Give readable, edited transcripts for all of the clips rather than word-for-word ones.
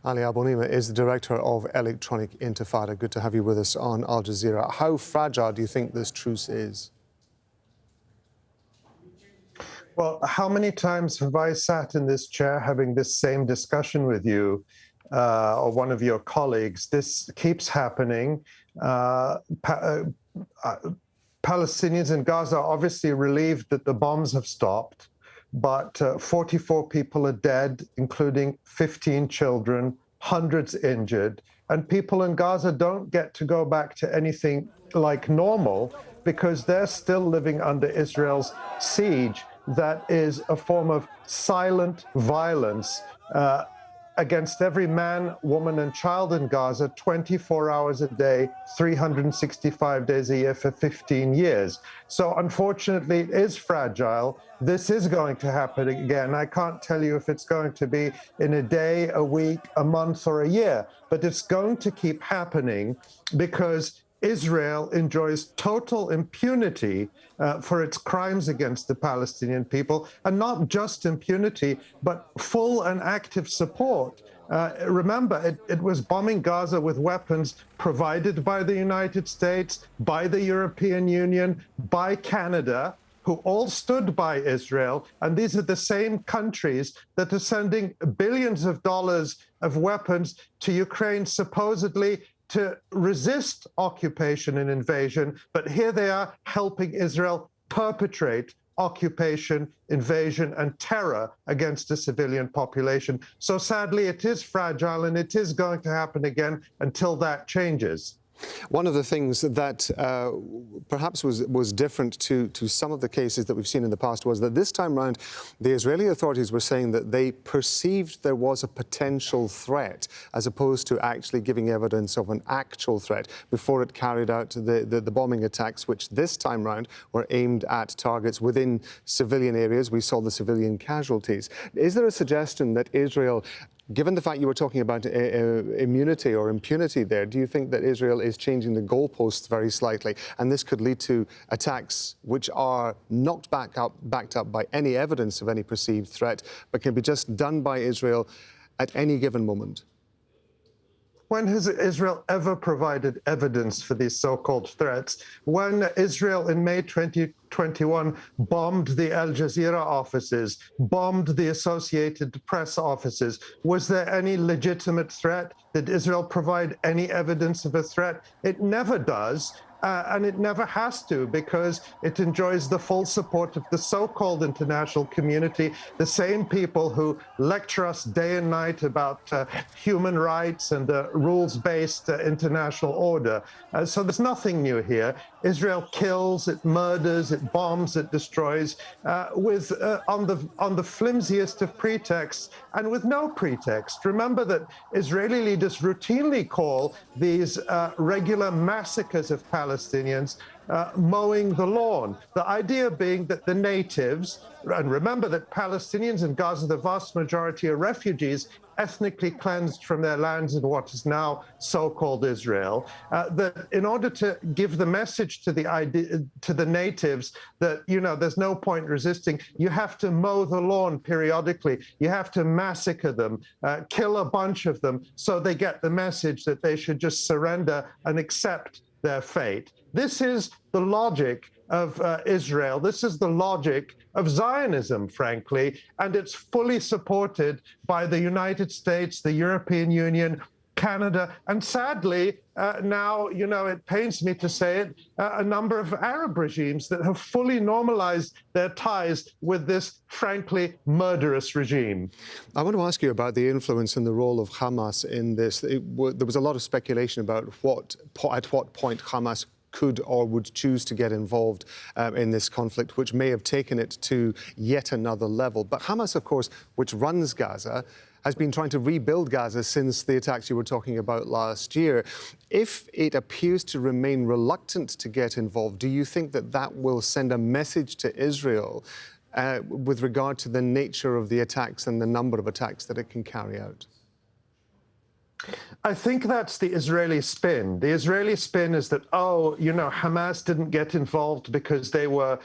Ali Abunimah is the director of Electronic Intifada. Good to have you with us on Al Jazeera. How fragile do you think this truce is? Well, how many times have I sat in this chair having this same discussion with you or one of your colleagues? This keeps happening. Palestinians in Gaza are obviously relieved that the bombs have stopped, but 44 people are dead, including 15 children, hundreds injured, and people in Gaza don't get to go back to anything like normal because they're still living under Israel's siege. That is a form of silent violence against every man, woman, and child in Gaza 24 hours a day, 365 days a year for 15 years. So unfortunately, it is fragile. This is going to happen again. I can't tell you if it's going to be in a day, a week, a month, or a year, but it's going to keep happening because Israel enjoys total impunity for its crimes against the Palestinian people, and not just impunity, but full and active support. Remember, it was bombing Gaza with weapons provided by the United States, by the European Union, by Canada, who all stood by Israel. And these are the same countries that are sending billions of dollars of weapons to Ukraine, supposedly to resist occupation and invasion, but here they are helping Israel perpetrate occupation, invasion, and terror against the civilian population. So sadly, it is fragile, and it is going to happen again until that changes. One of the things that perhaps was different to some of the cases that we've seen in the past was that this time round, the Israeli authorities were saying that they perceived there was a potential threat as opposed to actually giving evidence of an actual threat before it carried out the bombing attacks, which this time round were aimed at targets within civilian areas. We saw the civilian casualties. Is there a suggestion that Israel, given the fact you were talking about immunity or impunity there, do you think that Israel is changing the goalposts very slightly, and this could lead to attacks which are not backed up by any evidence of any perceived threat, but can be just done by Israel at any given moment? When has Israel ever provided evidence for these so-called threats? When Israel in May 2021 bombed the Al Jazeera offices, bombed the Associated Press offices, was there any legitimate threat? Did Israel provide any evidence of a threat? It never does. And it never has to, because it enjoys the full support of the so-called international community, the same people who lecture us day and night about human rights and the rules-based international order. So there's nothing new here. Israel kills, it murders, it bombs, it destroys, on the flimsiest of pretexts and with no pretext. Remember that Israeli leaders routinely call these regular massacres of Palestinians mowing the lawn. The idea being that the natives, and remember that Palestinians in Gaza, the vast majority are refugees, ethnically cleansed from their lands in what is now so-called Israel, that in order to give the message to the natives that, you know, there's no point resisting, you have to mow the lawn periodically, you have to massacre them, kill a bunch of them, so they get the message that they should just surrender and accept their fate. This is the logic of Israel. This is the logic of Zionism, frankly, and it's fully supported by the United States, the European Union, Canada, and sadly, now, you know, it pains me to say it, a number of Arab regimes that have fully normalized their ties with this, frankly, murderous regime. I want to ask you about the influence and the role of Hamas in this. There was a lot of speculation about at what point Hamas could or would choose to get involved in this conflict, which may have taken it to yet another level. But Hamas, of course, which runs Gaza, has been trying to rebuild Gaza since the attacks you were talking about last year. If it appears to remain reluctant to get involved, do you think that that will send a message to Israel with regard to the nature of the attacks and the number of attacks that it can carry out? I think that's the Israeli spin. The Israeli spin is that, oh, Hamas didn't get involved because they were,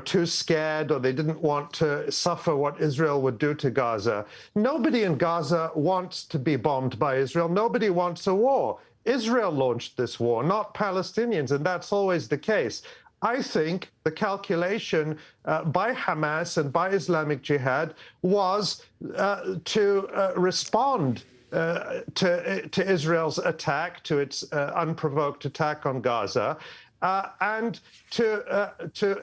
too scared, or they didn't want to suffer what Israel would do to Gaza. Nobody in Gaza wants to be bombed by Israel. Nobody wants a war. Israel launched this war, not Palestinians, and that's always the case. I think the calculation by Hamas and by Islamic Jihad was to respond to Israel's attack, to its unprovoked attack on Gaza, and to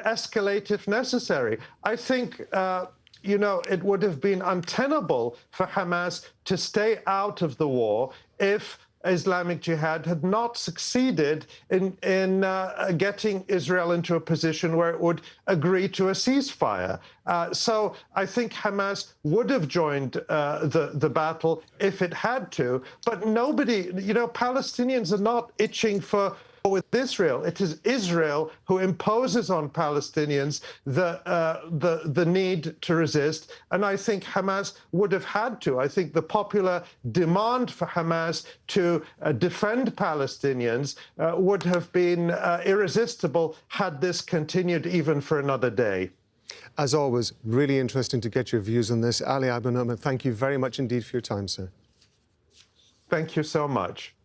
escalate if necessary. I think, it would have been untenable for Hamas to stay out of the war if Islamic Jihad had not succeeded in getting Israel into a position where it would agree to a ceasefire. So I think Hamas would have joined the battle if it had to. But nobody, Palestinians are not itching for with Israel. It is Israel who imposes on Palestinians the need to resist, and I think Hamas would have had to. I think the popular demand for Hamas to defend Palestinians would have been irresistible had this continued even for another day. As always, really interesting to get your views on this. Ali Abunimah, thank you very much indeed for your time, sir. Thank you so much.